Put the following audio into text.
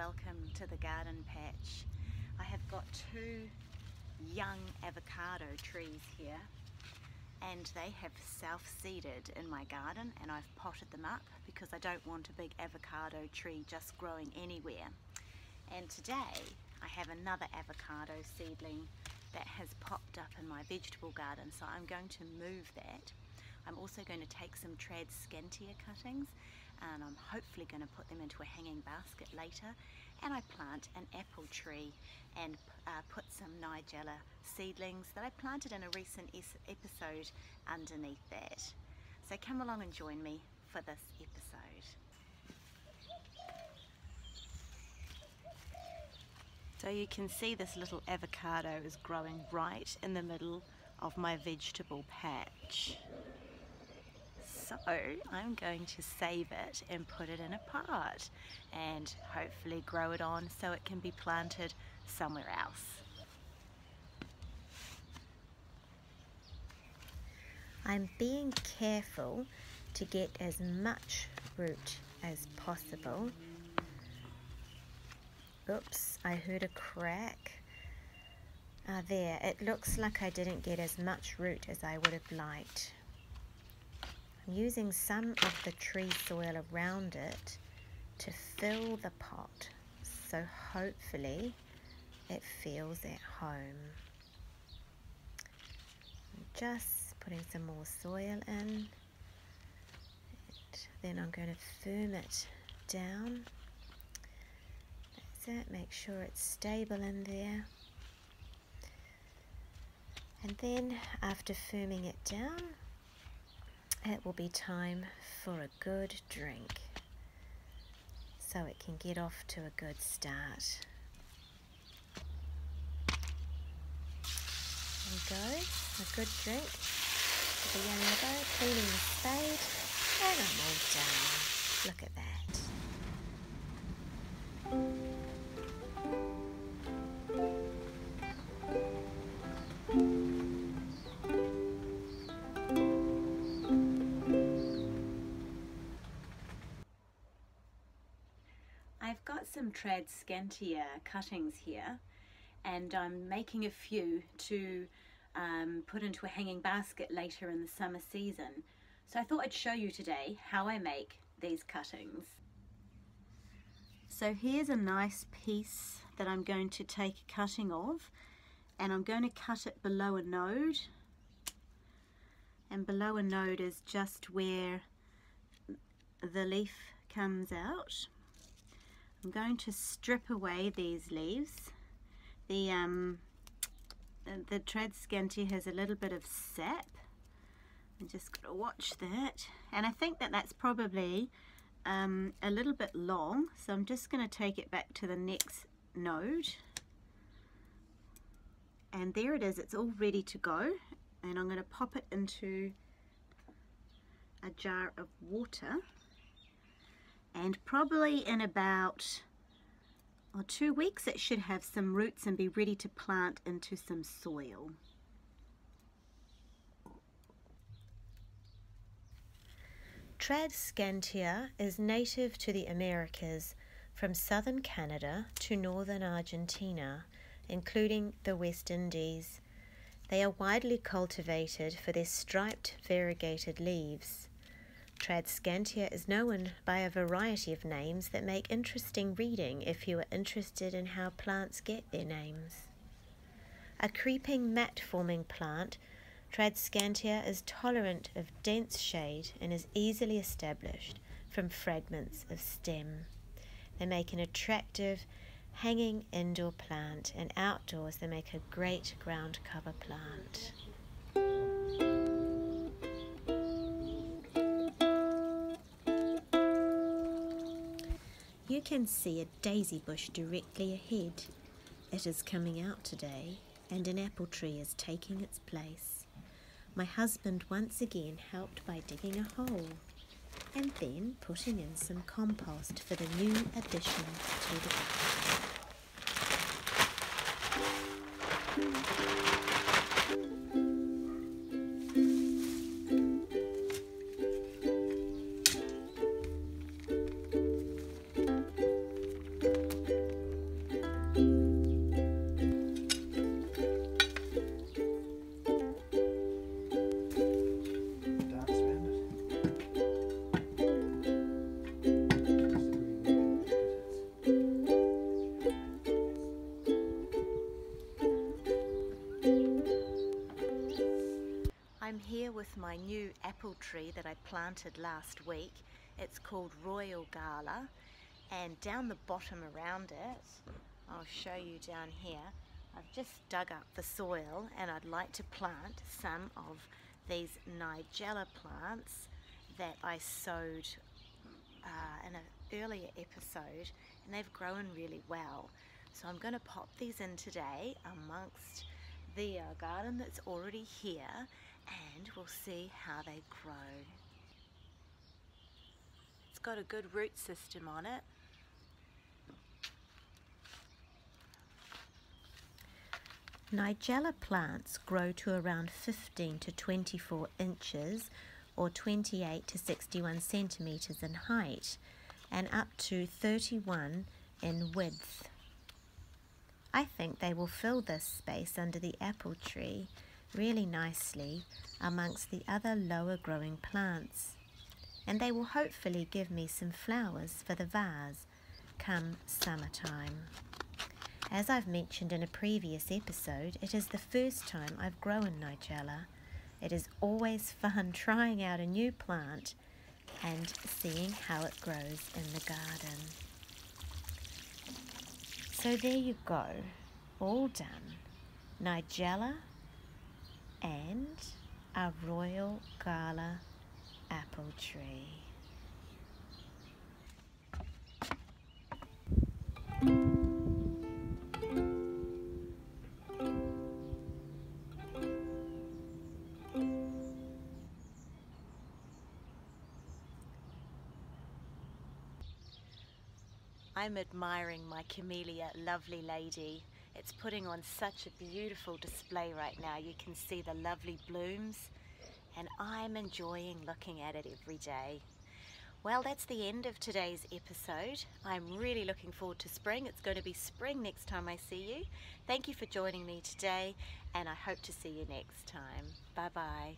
welcome to the garden patch. I have got two young avocado trees here and they have self-seeded in my garden, and I've potted them up because I don't want a big avocado tree just growing anywhere. And today I have another avocado seedling that has popped up in my vegetable garden, so I'm going to move that. I'm also going to take some tradscantia cuttings and I'm hopefully going to put them into a hanging basket later, and I plant an apple tree and put some Nigella seedlings that I planted in a recent episode underneath that. So come along and join me for this episode. So you can see this little avocado is growing right in the middle of my vegetable patch. So I'm going to save it and put it in a pot and hopefully grow it on so it can be planted somewhere else. I'm being careful to get as much root as possible. Oops, I heard a crack. There, it looks like I didn't get as much root as I would have liked. I'm using some of the tree soil around it to fill the pot, so hopefully it feels at home. I'm just putting some more soil in, and then I'm going to firm it down. That's it, make sure it's stable in there. And then after firming it down, it will be time for a good drink, so it can get off to a good start. There we go, a good drink with the young avo, cleaning the spade, and I'm all done. Look at that. I've got some tradscantia cuttings here, and I'm making a few to put into a hanging basket later in the summer season. So I thought I'd show you today how I make these cuttings. So here's a nice piece that I'm going to take a cutting of, and I'm going to cut it below a node, and below a node is just where the leaf comes out. I'm going to strip away these leaves. The tradscantia has a little bit of sap. I just got to watch that, and I think that that's probably a little bit long, so I'm just going to take it back to the next node, and there it is, it's all ready to go, and I'm going to pop it into a jar of water. And probably in about 2 weeks it should have some roots and be ready to plant into some soil. Tradscantia is native to the Americas from southern Canada to northern Argentina, including the West Indies. They are widely cultivated for their striped variegated leaves. Tradscantia is known by a variety of names that make interesting reading if you are interested in how plants get their names. A creeping mat-forming plant, Tradscantia is tolerant of dense shade and is easily established from fragments of stem. They make an attractive hanging indoor plant, and outdoors they make a great ground cover plant. You can see a daisy bush directly ahead. It is coming out today, and an apple tree is taking its place. My husband once again helped by digging a hole and then putting in some compost for the new addition to the garden. my new apple tree that I planted last week. It's called Royal Gala, and down the bottom around it, I'll show you down here, I've just dug up the soil and I'd like to plant some of these Nigella plants that I sowed in an earlier episode, and they've grown really well. So I'm going to pop these in today amongst the garden that's already here, and we'll see how they grow. It's got a good root system on it. Nigella plants grow to around 15 to 24 inches or 28 to 61 centimeters in height and up to 31 in width. I think they will fill this space under the apple tree really nicely amongst the other lower growing plants, and they will hopefully give me some flowers for the vase come summertime. As I've mentioned in a previous episode, it is the first time I've grown Nigella. It is always fun trying out a new plant and seeing how it grows in the garden. So there you go, all done. Nigella and a Royal Gala apple tree. I'm admiring my camellia, lovely lady. It's putting on such a beautiful display right now. You can see the lovely blooms, and I'm enjoying looking at it every day. Well, that's the end of today's episode. I'm really looking forward to spring. It's going to be spring next time I see you. Thank you for joining me today, and I hope to see you next time. Bye-bye.